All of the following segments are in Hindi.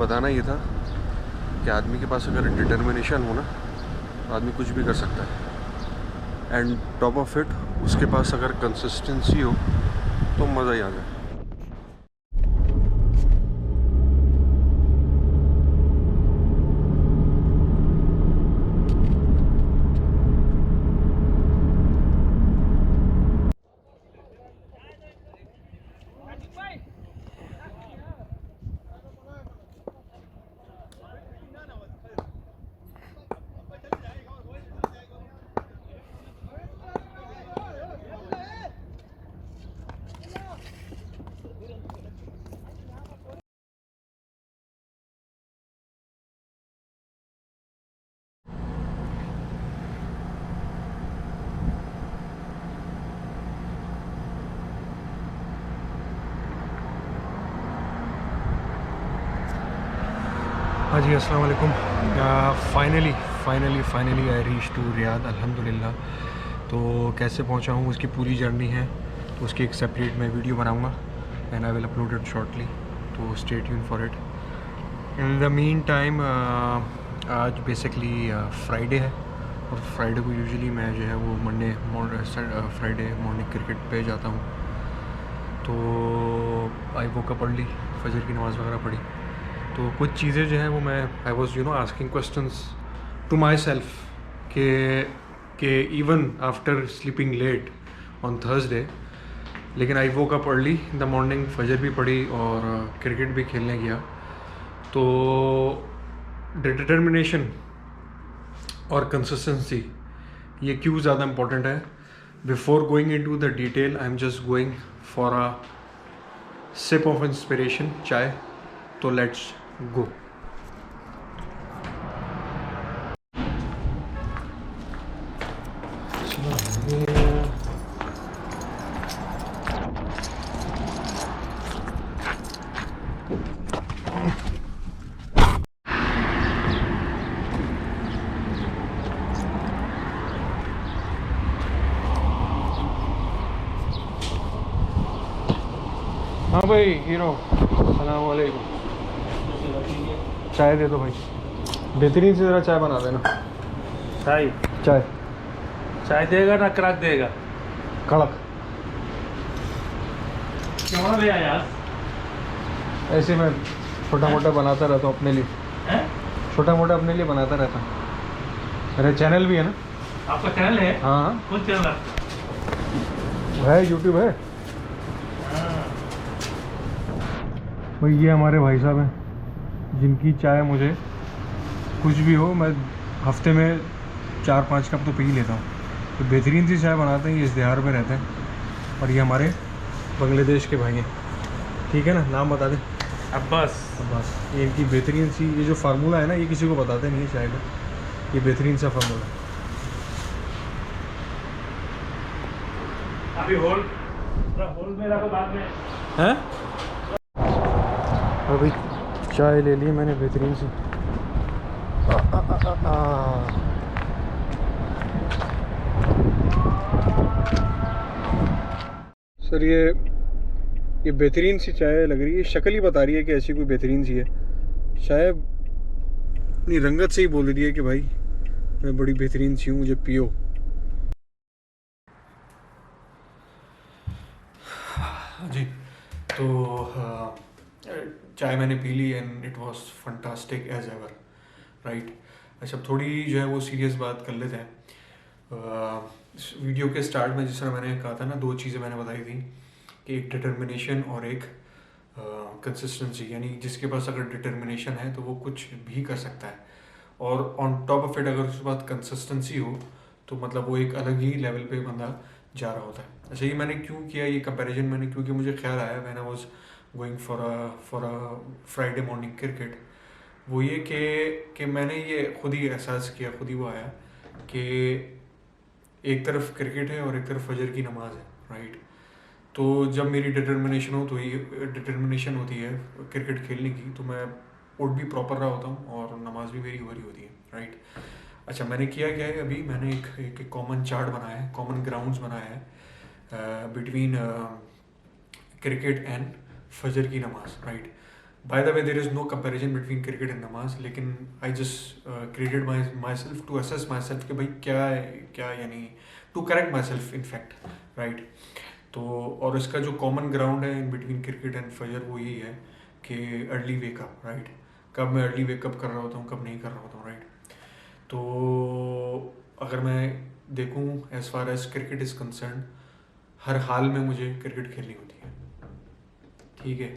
बताना ये था कि आदमी के पास अगर डिटर्मिनेशन हो ना तो आदमी कुछ भी कर सकता है, एंड टॉप ऑफ इट उसके पास अगर कंसिस्टेंसी हो तो मज़ा ही आ जाए। हाँ जी, अस्सलाम वालेकुम। Finally I reach to Riyadh अल्हम्दुलिल्लाह। तो कैसे पहुंचा हूँ उसकी पूरी जर्नी है, तो उसकी एक सेपरेट मैं वीडियो बनाऊँगा and I will upload it shortly, तो stay tune for it. In the mean time आज बेसिकली फ्राइडे है, और फ्राइडे को यूजुअली मैं जो है वो फ्राइडे मॉर्निंग क्रिकेट पे जाता हूँ। तो आई वोक अप अर्ली, फजर की नमाज़ वगैरह पढ़ी, तो कुछ चीज़ें जो हैं वो मैं I was asking questions to my self के even after sleeping late on Thursday, लेकिन I woke up early in the morning, फजर भी पढ़ी और क्रिकेट भी खेलने गया। तो डिटर्मिनेशन और कंसिस्टेंसी ये क्यों ज़्यादा इम्पोर्टेंट है। Before going into the detail I am just going for a sip of inspiration chai, तो लेट्स गो। हाँ भाई हीरो, सलाम वालेकुम। चाय दे दो भाई, बेहतरीन से ज़रा चाय बना देना। चाय चाय चाय देगा ना क्रैक देगा? कड़क। क्यों ले आया यार? ऐसे मैं छोटा मोटा बनाता रहता हूँ अपने लिए, हैं? छोटा मोटा अपने लिए बनाता रहता हूँ। मेरा चैनल भी है ना। आपका चैनल है? हाँ कौन चैनल है? है, यूट्यूब है भाई। ये हमारे भाई साहब हैं जिनकी चाय मुझे कुछ भी हो मैं हफ्ते में 4-5 कप तो पी ही लेता हूँ। तो बेहतरीन सी चाय बनाते हैं, ये इज़्तिहार में रहते हैं, और ये हमारे बांग्लादेश के भाई हैं। ठीक है ना, नाम बता दें? अब्बास। बस ये इनकी बेहतरीन सी, ये जो फार्मूला है ना, ये किसी को बताते नहीं है चाय का, ये बेहतरीन सा फार्मूला है। अभी होल में रखो बाद में। हैं? अभी चाय ले ली मैंने बेहतरीन सी। सर ये बेहतरीन सी चाय लग रही है, शक्ल ही बता रही है कि ऐसी कोई बेहतरीन सी है। चाय अपनी रंगत से ही बोल रही है कि भाई मैं बड़ी बेहतरीन सी हूँ, मुझे पियो। जी, तो चाय मैंने पी ली and it was fantastic as ever, right. अच्छा, थोड़ी जो है वो सीरियस बात कर लेते हैं। वीडियो के स्टार्ट में जिस तरह मैंने कहा था ना, 2 चीज़ें मैंने बताई थी कि एक डिटर्मिनेशन और एक कंसिस्टेंसी, यानी जिसके पास अगर डिटर्मिनेशन है तो वो कुछ भी कर सकता है, और ऑन टॉप ऑफ इट अगर उसके पास कंसिस्टेंसी हो तो मतलब वो एक अलग ही लेवल पे बंदा जा रहा होता है। अच्छा, ये मैंने क्यों किया ये कंपैरिजन मैंने, क्योंकि मुझे ख्याल आया when I was going for a Friday morning cricket, वो ये कि मैंने ये खुद ही एहसास किया, खुद ही वो आया कि एक तरफ क्रिकेट है और एक तरफ फजर की नमाज है, राइट। तो जब मेरी डिटर्मिनेशन होती है क्रिकेट खेलने की, तो मैं उठ भी प्रॉपर रहा होता हूँ और नमाज भी मेरी हो रही होती है, राइट। अच्छा, मैंने किया क्या है, अभी मैंने एक कॉमन चार्ट बनाया है, कॉमन ग्राउंड्स बनाया है बिटवीन क्रिकेट एंड फजर की नमाज, right. By the way there is no comparison between cricket and नमाज, लेकिन I just created myself to assess myself कि भाई क्या है, क्या यानी to correct myself in fact, right. तो और इसका जो कॉमन ग्राउंड है इन बिटवीन क्रिकेट एंड फजर वो यही है कि अर्ली वेकअप, राइट। कब मैं अर्ली वेकअप कर रहा होता हूँ, कब नहीं कर रहा होता हूँ, राइट। तो अगर मैं देखूँ as far as cricket is concern, हर हाल में मुझे क्रिकेट खेलनी होती है, ठीक है।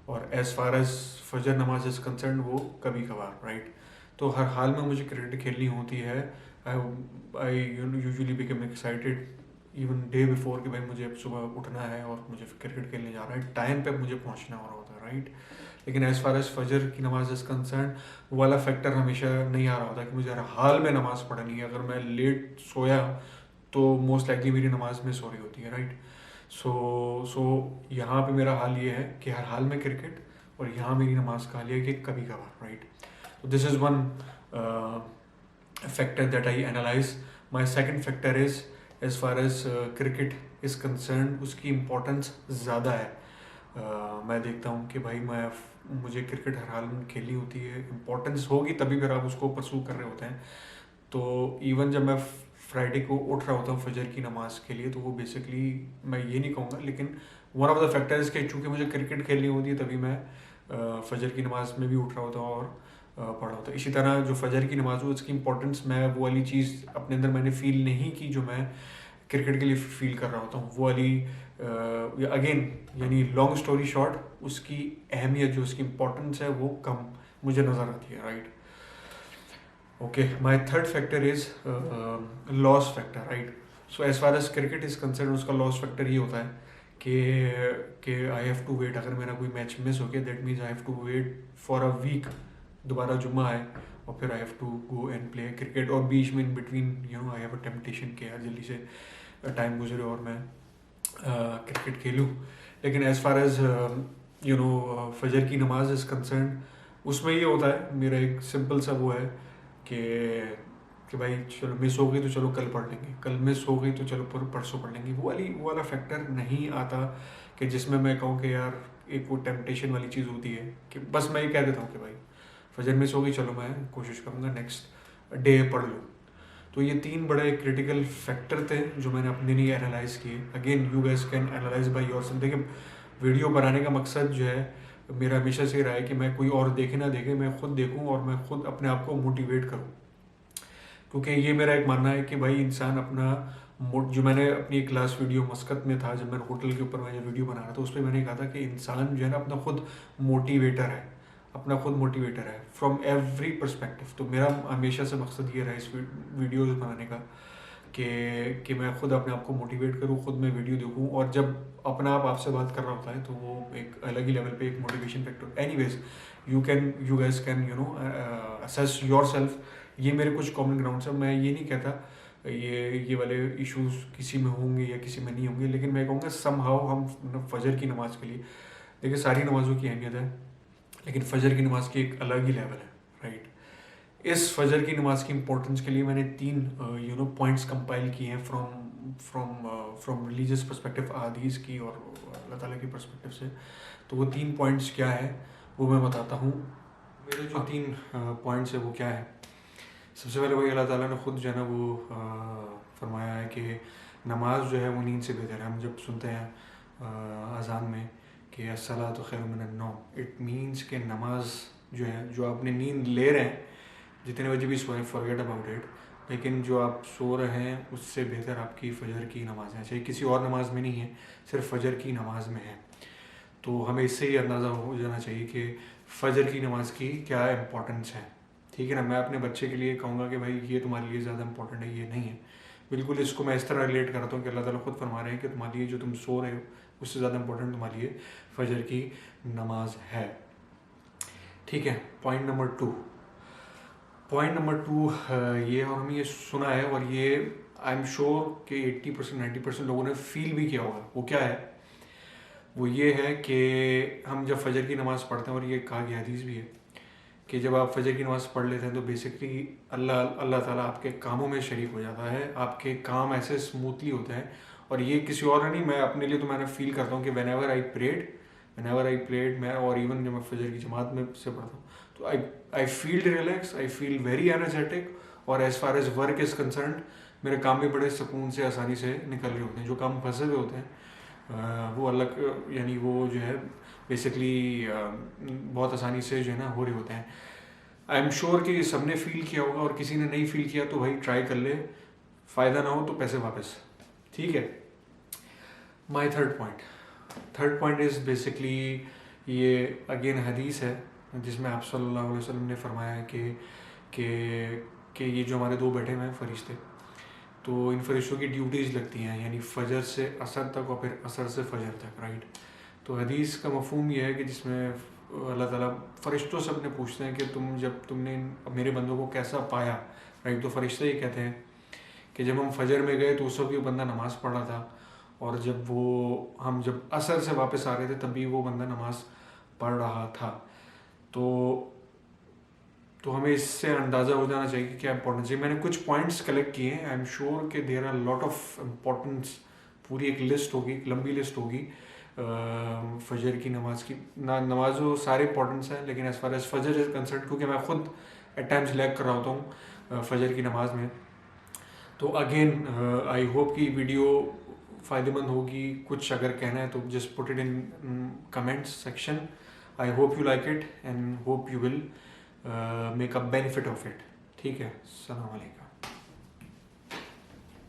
और एज फार एज फजर नमाज इज़ कंसर्न वो कभी कभार, राइट। तो हर हाल में मुझे क्रिकेट खेलनी होती है। I usually become excited even day before कि भाई मुझे अब सुबह उठना है और मुझे क्रिकेट खेलने जा रहा है, टाइम पे मुझे पहुंचना हो रहा होता है, राइट। लेकिन एज़ फार एज फजर की नमाज इज़ कंसर्न वो वाला फैक्टर हमेशा नहीं आ रहा होता कि मुझे हर हाल में नमाज़ पढ़नी है। अगर मैं लेट सोया तो मोस्ट लाइकली मेरी नमाज मिस हो रही होती है, राइट। सो यहाँ पे मेरा हाल ये है कि हर हाल में क्रिकेट, और यहाँ मेरी नमाज का हाल ये है कि कभी कभार, राइट। तो this is one factor that I analyse. My second factor is as far as cricket is concern उसकी इम्पोर्टेंस ज़्यादा है। मैं देखता हूँ कि भाई मुझे क्रिकेट हर हाल में खेलनी होती है, इम्पोर्टेंस होगी तभी फिर आप उसको परसू कर रहे होते हैं। तो इवन जब मैं फ्राइडे को उठ रहा होता हूँ फजर की नमाज के लिए, तो वो बेसिकली मैं ये नहीं कहूँगा, लेकिन वन ऑफ द फैक्टर्स के चूँकि मुझे क्रिकेट खेलनी होती है तभी मैं फजर की नमाज में भी उठ रहा होता हूँ और पढ़ा होता है। इसी तरह जो फजर की नमाज हो उसकी इंपॉर्टेंस मैं वो वाली चीज़ अपने अंदर मैंने फील नहीं की जो मैं क्रिकेट के लिए फील कर रहा होता हूँ, वो वाली अगेन यानी लॉन्ग स्टोरी शॉर्ट, उसकी अहमियत जो उसकी इम्पोर्टेंस है वो कम मुझे नज़र आती है, right. Okay, my third factor is loss factor, right. So as far as cricket is concern उसका लॉस फैक्टर ये होता है कि आई हैव टू वेट। अगर मेरा कोई मैच मिस हो गया that means I have to wait for a week, दोबारा जुम्मा है और फिर I have to go and play cricket, और बीच में in between I have a temptation कि यार जल्दी से टाइम गुजरे और मैं क्रिकेट खेलूँ। लेकिन एज़ फार एज फजर की नमाज इज़ कंसर्न उसमें ये होता है, मेरा एक सिंपल सा वो है कि भाई चलो मिस हो गई तो चलो कल पढ़ लेंगे, कल मिस हो गई तो चलो परसों पढ़ लेंगे। वो वाला फैक्टर नहीं आता कि जिसमें मैं कहूँ कि यार एक वो टेम्पटेशन वाली चीज़ होती है कि बस मैं ये कह देता हूँ कि भाई फजर मिस हो गई, चलो मैं कोशिश करूँगा नेक्स्ट डे पढ़ लूँ। तो ये तीन बड़े क्रिटिकल फैक्टर थे जो मैंने अपने लिए एनालाइज किए। Again you gas can analyze by yourself. देखिए वीडियो बनाने का मकसद जो है मेरा हमेशा से रहा है कि मैं कोई और देखे ना देखे, मैं खुद देखूं और मैं खुद अपने आप को मोटिवेट करूं, क्योंकि ये मेरा एक मानना है कि भाई इंसान अपना जो मैंने अपनी एक लास्ट वीडियो मस्कत में था जब मैंने होटल के ऊपर मैं जब वीडियो बना रहा था उस पर मैंने कहा था कि इंसान जो है ना अपना खुद मोटिवेटर है, अपना खुद मोटिवेटर है फ्रॉम एवरी पर्सपेक्टिव। तो मेरा हमेशा से मकसद ये रहा इस वीडियोज़ बनाने का कि मैं खुद अपने आप को मोटिवेट करूँ, खुद मैं वीडियो देखूँ, और जब अपना आप आपसे बात कर रहा होता है तो वो एक अलग ही लेवल पे एक motivation factor. Anyways you gas can assess your self. ये मेरे कुछ कॉमन ग्राउंड्स हैं। मैं ये नहीं कहता ये वाले इश्यूज किसी में होंगे या किसी में नहीं होंगे, लेकिन मैं कहूँगा समहाउ हम फजर की नमाज के लिए, देखिए सारी नमाज़ों की अहमियत है लेकिन फ़जर की नमाज की एक अलग ही लेवल है, राइट। इस फजर की नमाज की इंपॉर्टेंस के लिए मैंने तीन पॉइंट्स कंपाइल किए हैं फ्रॉम रिलीजियस पर्सपेक्टिव, अहादीस की और अल्लाह ताला की पर्सपेक्टिव से। तो वो तीन पॉइंट्स क्या है वो मैं बताता हूँ। मेरे जो तीन पॉइंट्स है वो क्या है। सबसे पहले वही अल्लाह ताला ने खुद जो है ना वो फरमाया है कि नमाज जो है वो नींद से बेहतर है। हम जब सुनते हैं अज़ान में कि अस्सलातु खैरुम मिनन नौम, इट मीन्स कि नमाज जो है जो आपने नींद ले रहे हैं जितने बजे भी सोएं फॉरगेट अबाउट इट, लेकिन जो आप सो रहे हैं उससे बेहतर आपकी फ़जर की नमाज है, चाहे किसी और नमाज में नहीं है, सिर्फ फ़जर की नमाज में है। तो हमें इससे ही अंदाज़ा हो जाना चाहिए कि फ़जर की नमाज की क्या इम्पोर्टेंस है, ठीक है ना। मैं अपने बच्चे के लिए कहूँगा कि भाई ये तुम्हारे लिए ज़्यादा इंपॉर्टेंट है, ये नहीं है। बिल्कुल इसको मैं इस तरह रिलेट करता हूँ कि अल्लाह ताला खुद फरमा रहे हैं कि तुम्हारे लिए जो तुम सो रहे हो उससे ज़्यादा इंपॉर्टेंट तुम्हारे लिए फ़जर की नमाज है, ठीक है। पॉइंट नंबर टू ये, और हमें ये सुना है और ये आई एम श्योर कि 80% 90% लोगों ने फील भी किया होगा। वो क्या है, वो ये है कि हम जब फ़जर की नमाज़ पढ़ते हैं, और ये कहा गया हदीस भी है कि जब आप फ़जर की नमाज़ पढ़ लेते हैं तो बेसिकली अल्लाह ताला आपके कामों में शरीक हो जाता है, आपके काम ऐसे स्मूथली होते हैं। और ये किसी और नहीं, मैं अपने लिए तो मैंने फील करता हूँ कि whenever I prayed whenever I played, मैं और इवन जब मैं फजर की जमात में से पढ़ता हूँ तो I feel relax, I feel very energetic, और as far as work is concern मेरे काम भी बड़े सुकून से आसानी से निकल रहे होते हैं। जो काम फंसे हुए होते हैं वो अलग, यानी वो जो है बेसिकली बहुत आसानी से जो है ना हो रहे होते हैं। आई एम श्योर कि सबने फील किया होगा, और किसी ने नहीं फील किया तो भाई ट्राई कर ले, फ़ायदा ना हो तो पैसे वापस, ठीक है। My third point is basically ये अगेन हदीस है जिसमें आप सल्लल्लाहु अलैहि वसल्लम ने फरमाया है कि ये जो हमारे दो बैठे हुए हैं फरिश्ते, तो इन फरिश्तों की ड्यूटीज़ लगती हैं, यानी फ़जर से असर तक और फिर असर से फ़जर तक, राइट। तो हदीस का मफहूम ये है कि जिसमें अल्लाह ताला फरिश्तों से अपने पूछते हैं कि तुमने मेरे बंदों को कैसा पाया, राइट। तो फरिश्ते ये कहते हैं कि जब हम फजर में गए तो उस वक्त भी वो बंदा नमाज़ पढ़ रहा था, और हम जब असर से वापस आ रहे थे तब भी वो बंदा नमाज़ पढ़ रहा था। तो हमें इससे अंदाज़ा हो जाना चाहिए कि क्या इंपॉर्टेंस है। मैंने कुछ पॉइंट्स कलेक्ट किए हैं, आई एम श्योर कि there are lot of importance, पूरी एक लिस्ट होगी, एक लंबी लिस्ट होगी फजर की नमाज की। नमाज़ों सारे इंपॉर्टेंस हैं, लेकिन एज़ फार एज़ फजर इज़ कंसर्न, क्योंकि मैं खुद एट टाइम्स लैग कर रहा होता हूँ फजर की नमाज में। तो अगेन आई होप कि वीडियो फ़ायदेमंद होगी। कुछ अगर कहना है तो just put it in comments section. I hope you like it and hope you will make a benefit of it, ठीक है। अस्सलाम वालेकुम।